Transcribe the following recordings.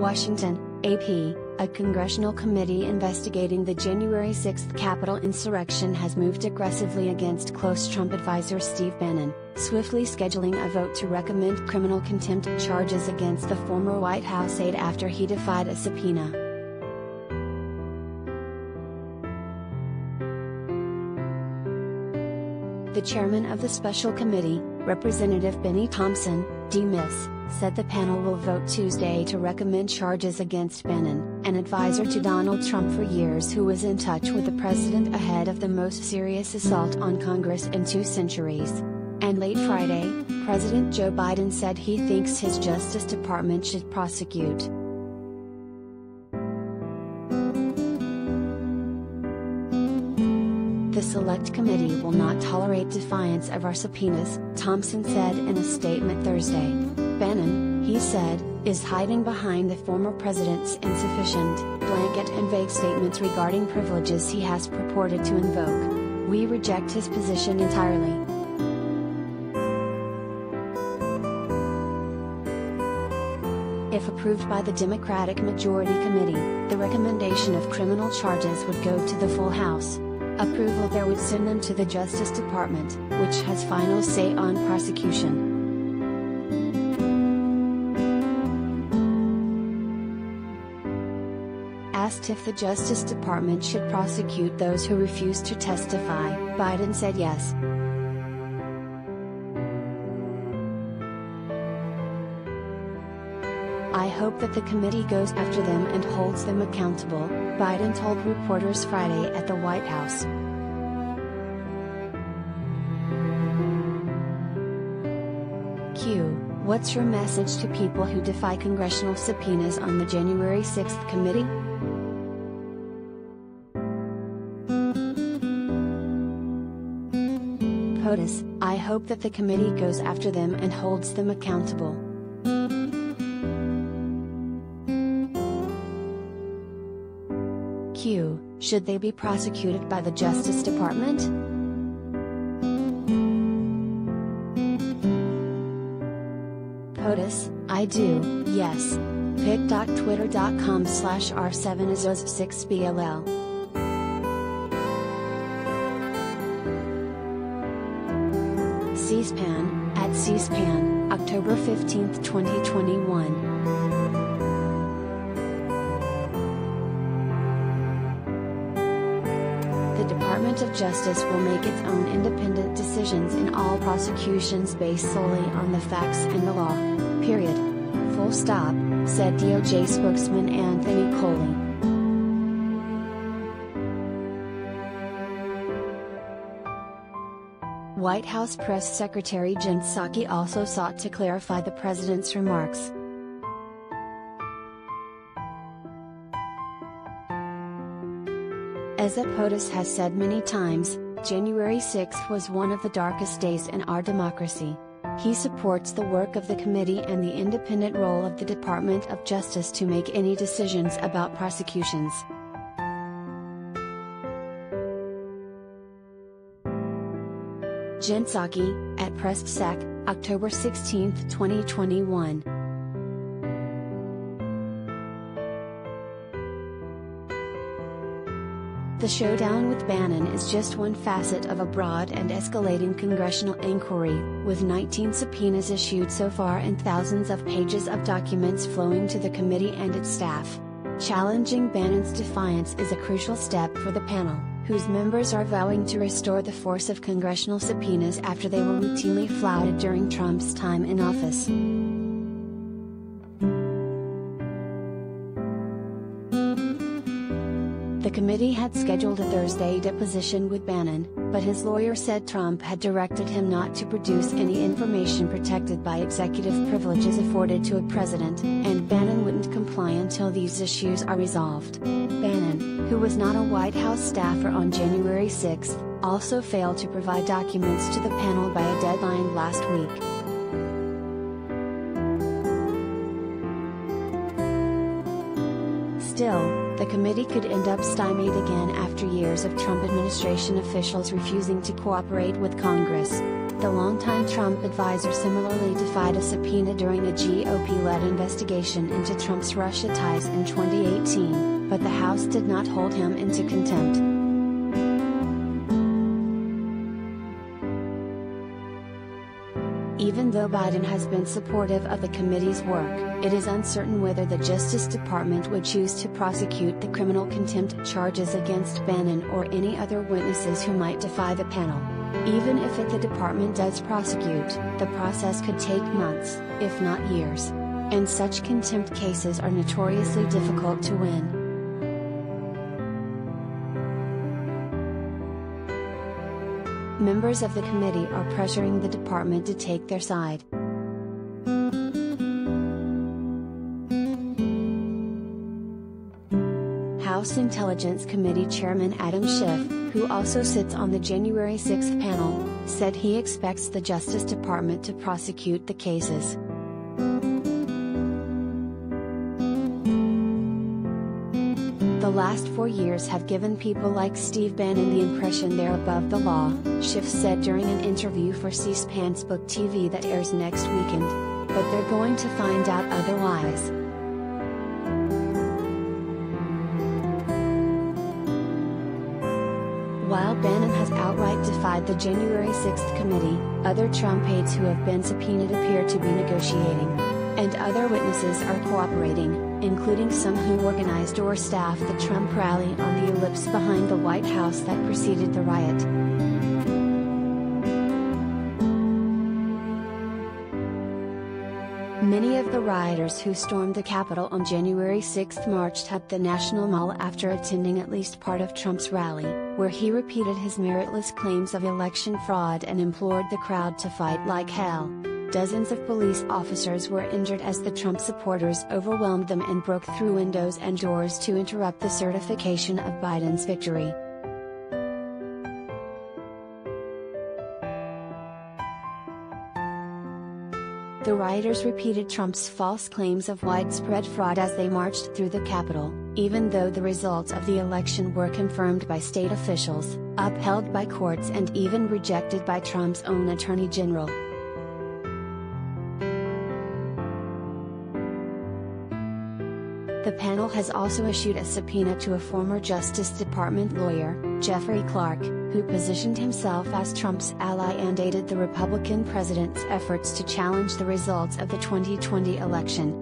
Washington, AP, a congressional committee investigating the January 6 Capitol insurrection has moved aggressively against close Trump advisor Steve Bannon, swiftly scheduling a vote to recommend criminal contempt charges against the former White House aide after he defied a subpoena. The chairman of the special committee, Representative Benny Thompson, D-Miss, said the panel will vote Tuesday to recommend charges against Bannon, an advisor to Donald Trump for years who was in touch with the president ahead of the most serious assault on Congress in 2 centuries. And late Friday, President Joe Biden said he thinks his Justice Department should prosecute. The Select Committee will not tolerate defiance of our subpoenas, Thompson said in a statement Thursday. Bannon, he said, is hiding behind the former president's insufficient, blanket and vague statements regarding privileges he has purported to invoke. We reject his position entirely. If approved by the Democratic Majority Committee, the recommendation of criminal charges would go to the full House. Approval there would send them to the Justice Department, which has final say on prosecution. Asked if the Justice Department should prosecute those who refuse to testify, Biden said yes. I hope that the committee goes after them and holds them accountable, Biden told reporters Friday at the White House. Q. What's your message to people who defy congressional subpoenas on the January 6 committee? POTUS, I hope that the committee goes after them and holds them accountable. Q. Should they be prosecuted by the Justice Department? POTUS, I do, yes. pic.twitter.com/r7azos6bll. C-SPAN, at C-SPAN, October 15, 2021. The Department of Justice will make its own independent decisions in all prosecutions based solely on the facts and the law. Period. Full stop, said DOJ spokesman Anthony Coley. White House Press Secretary Jen Psaki also sought to clarify the president's remarks. As POTUS has said many times, January 6 was one of the darkest days in our democracy. He supports the work of the committee and the independent role of the Department of Justice to make any decisions about prosecutions. Jen Psaki, at PressSec, October 16, 2021. The showdown with Bannon is just one facet of a broad and escalating congressional inquiry, with 19 subpoenas issued so far and thousands of pages of documents flowing to the committee and its staff. Challenging Bannon's defiance is a crucial step for the panel, whose members are vowing to restore the force of congressional subpoenas after they were routinely flouted during Trump's time in office. The committee had scheduled a Thursday deposition with Bannon, but his lawyer said Trump had directed him not to produce any information protected by executive privileges afforded to a president, and Bannon wouldn't comply until these issues are resolved. Bannon, who was not a White House staffer on January 6, also failed to provide documents to the panel by a deadline last week. Still, the committee could end up stymied again after years of Trump administration officials refusing to cooperate with Congress. The longtime Trump advisor similarly defied a subpoena during a GOP-led investigation into Trump's Russia ties in 2018, but the House did not hold him into contempt. Even though Biden has been supportive of the committee's work, it is uncertain whether the Justice Department would choose to prosecute the criminal contempt charges against Bannon or any other witnesses who might defy the panel. Even if the department does prosecute, the process could take months, if not years. And such contempt cases are notoriously difficult to win. Members of the committee are pressuring the department to take their side. House Intelligence Committee Chairman Adam Schiff, who also sits on the January 6 panel, said he expects the Justice Department to prosecute the cases. The last 4 years have given people like Steve Bannon the impression they're above the law, Schiff said during an interview for C-SPAN's Book TV that airs next weekend. But they're going to find out otherwise. While Bannon has outright defied the January 6th committee, other Trump aides who have been subpoenaed appear to be negotiating. And other witnesses are cooperating, including some who organized or staffed the Trump rally on the ellipse behind the White House that preceded the riot. Many of the rioters who stormed the Capitol on January 6 marched up the National Mall after attending at least part of Trump's rally, where he repeated his meritless claims of election fraud and implored the crowd to fight like hell. Dozens of police officers were injured as the Trump supporters overwhelmed them and broke through windows and doors to interrupt the certification of Biden's victory. The rioters repeated Trump's false claims of widespread fraud as they marched through the Capitol, even though the results of the election were confirmed by state officials, upheld by courts and even rejected by Trump's own attorney general. The panel has also issued a subpoena to a former Justice Department lawyer, Jeffrey Clark, who positioned himself as Trump's ally and aided the Republican president's efforts to challenge the results of the 2020 election.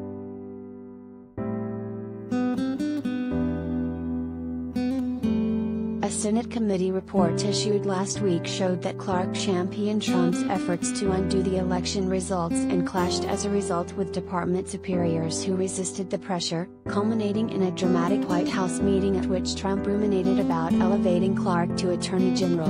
A Senate committee report issued last week showed that Clark championed Trump's efforts to undo the election results and clashed as a result with department superiors who resisted the pressure, culminating in a dramatic White House meeting at which Trump ruminated about elevating Clark to Attorney General.